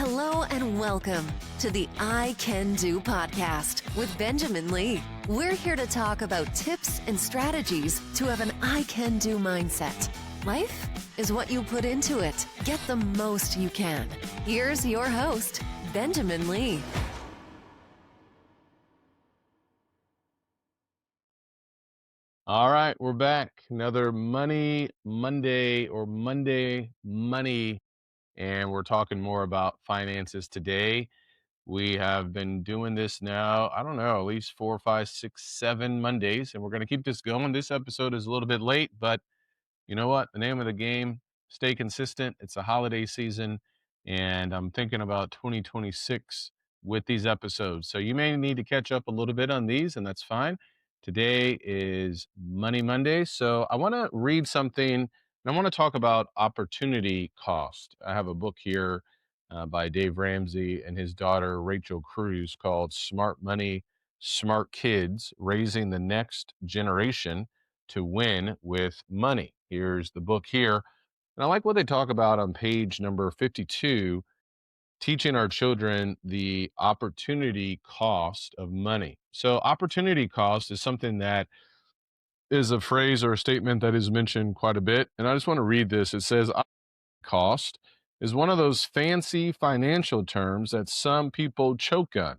Hello and welcome to the I Can Do podcast with Benjamin Lee. We're here to talk about tips and strategies to have an I Can Do mindset. Life is what you put into it. Get the most you can. Here's your host, Benjamin Lee. All right, we're back. Another Money Monday or Monday Money, and we're talking more about finances today. We have been doing this now, I don't know, at least 4, 5, 6, 7 Mondays, and we're going to keep this going. This episode is a little bit late, but you know what? The name of the game, stay consistent. It's a holiday season, and I'm thinking about 2026 with these episodes. So you may need to catch up a little bit on these, and that's fine. Today is Money Monday. So I want to read something, and I want to talk about opportunity cost. I have a book here by Dave Ramsey and his daughter, Rachel Cruz, called Smart Money, Smart Kids, Raising the Next Generation to Win with Money. Here's the book here. And I like what they talk about on page number 52, teaching our children the opportunity cost of money. So, opportunity cost is something that is a phrase or a statement that is mentioned quite a bit. And I just want to read this. It says, cost is one of those fancy financial terms that some people choke on.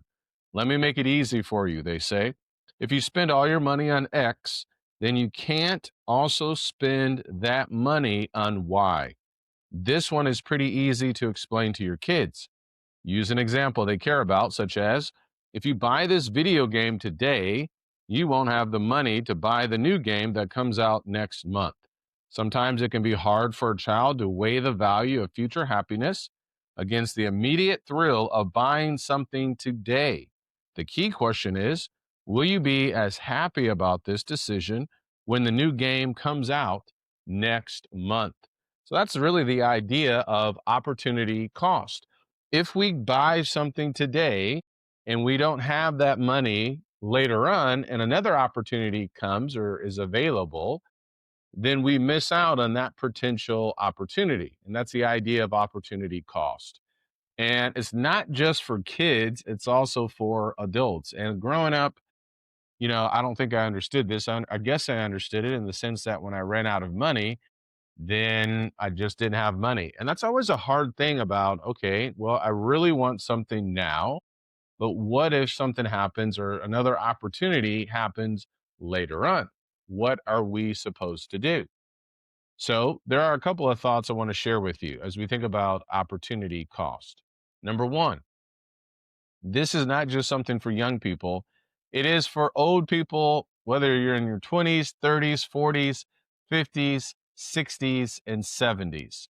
Let me make it easy for you, they say. If you spend all your money on X, then you can't also spend that money on Y. This one is pretty easy to explain to your kids. Use an example they care about, such as if you buy this video game today, you won't have the money to buy the new game that comes out next month. Sometimes it can be hard for a child to weigh the value of future happiness against the immediate thrill of buying something today. The key question is, will you be as happy about this decision when the new game comes out next month? So that's really the idea of opportunity cost. If we buy something today and we don't have that money later on and another opportunity comes or is available, then we miss out on that potential opportunity. And that's the idea of opportunity cost. And it's not just for kids, it's also for adults. And growing up, I don't think I understood this. I guess I understood it in the sense that when I ran out of money, then I just didn't have money. And that's always a hard thing about, okay, well, I really want something now, but what if something happens or another opportunity happens later on? What are we supposed to do? So there are a couple of thoughts I want to share with you as we think about opportunity cost. Number one, this is not just something for young people. It is for old people, whether you're in your 20s, 30s, 40s, 50s, 60s, and 70s.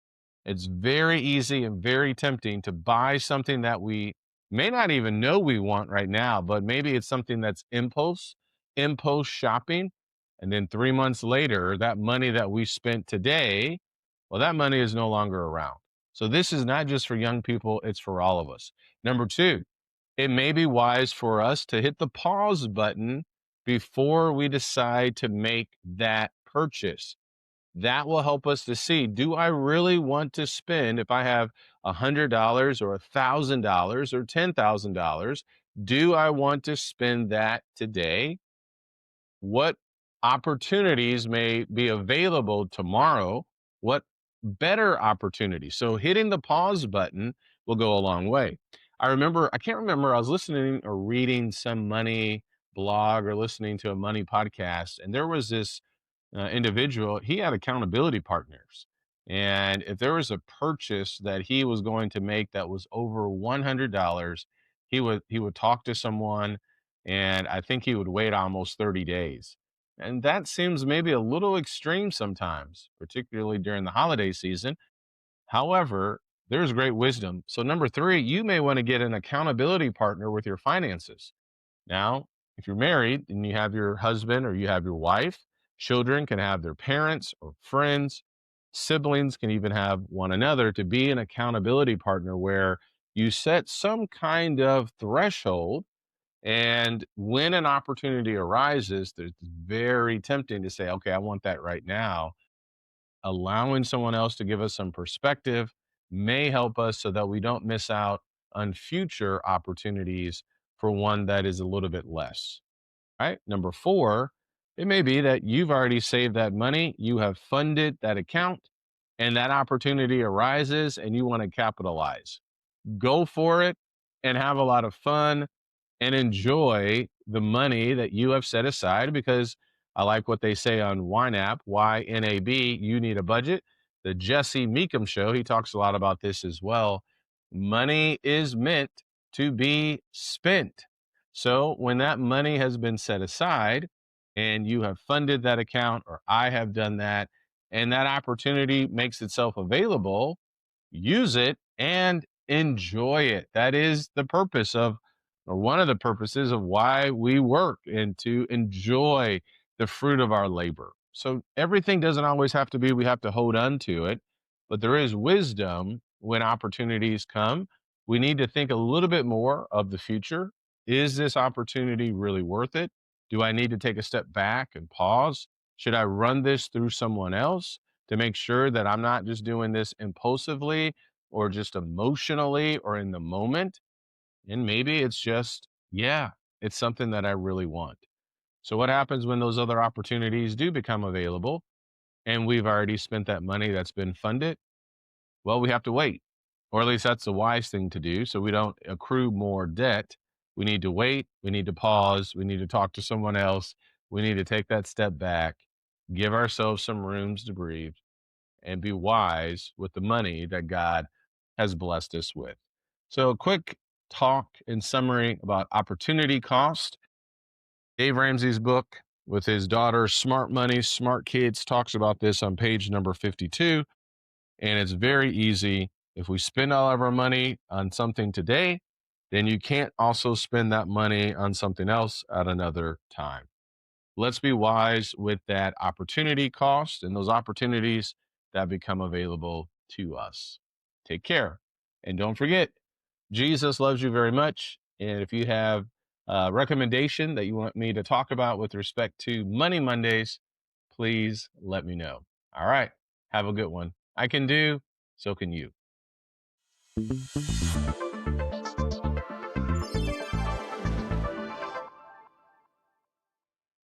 It's very easy and very tempting to buy something that we may not even know we want right now, but maybe it's something that's impulse shopping. And then 3 months later, that money that we spent today, well, that money is no longer around. So this is not just for young people, it's for all of us. Number two, it may be wise for us to hit the pause button before we decide to make that purchase. That will help us to see, do I really want to spend, if I have $100 or $1,000 or $10,000, do I want to spend that today? What opportunities may be available tomorrow? What better opportunities? So hitting the pause button will go a long way. I can't remember, I was listening or reading some money blog or listening to a money podcast, and there was this individual, he had accountability partners. And if there was a purchase that he was going to make that was over $100, he would talk to someone, and I think he would wait almost 30 days. And that seems maybe a little extreme sometimes, particularly during the holiday season. However, there's great wisdom. So number three, you may want to get an accountability partner with your finances. Now, if you're married and you have your husband or you have your wife, children can have their parents or friends, siblings can even have one another to be an accountability partner where you set some kind of threshold. And when an opportunity arises, it's very tempting to say, okay, I want that right now. Allowing someone else to give us some perspective may help us so that we don't miss out on future opportunities for one that is a little bit less. Right. Number four, it may be that you've already saved that money, you have funded that account, and that opportunity arises and you want to capitalize. Go for it and have a lot of fun and enjoy the money that you have set aside, because I like what they say on YNAB, YNAB, you need a budget. The Jesse Meekum show, he talks a lot about this as well. Money is meant to be spent. So when that money has been set aside and you have funded that account, or I have done that, and that opportunity makes itself available, use it and enjoy it. That is the purpose of, or one of the purposes of why we work, and to enjoy the fruit of our labor. So everything doesn't always have to be, we have to hold on to it, but there is wisdom when opportunities come. We need to think a little bit more of the future. Is this opportunity really worth it? Do I need to take a step back and pause? Should I run this through someone else to make sure that I'm not just doing this impulsively or just emotionally or in the moment? And maybe it's just, yeah, it's something that I really want. So, what happens when those other opportunities do become available and we've already spent that money that's been funded? Well, we have to wait, or at least that's the wise thing to do so we don't accrue more debt. We need to wait. We need to pause. We need to talk to someone else. We need to take that step back, give ourselves some rooms to breathe, and be wise with the money that God has blessed us with. So, a quick talk in summary about opportunity cost. Dave Ramsey's book with his daughter, Smart Money, Smart Kids, talks about this on page number 52. And it's very easy. If we spend all of our money on something today, then you can't also spend that money on something else at another time. Let's be wise with that opportunity cost and those opportunities that become available to us. Take care. And don't forget, Jesus loves you very much. And if you have a recommendation that you want me to talk about with respect to Money Mondays, please let me know. All right. Have a good one. I can do, so can you.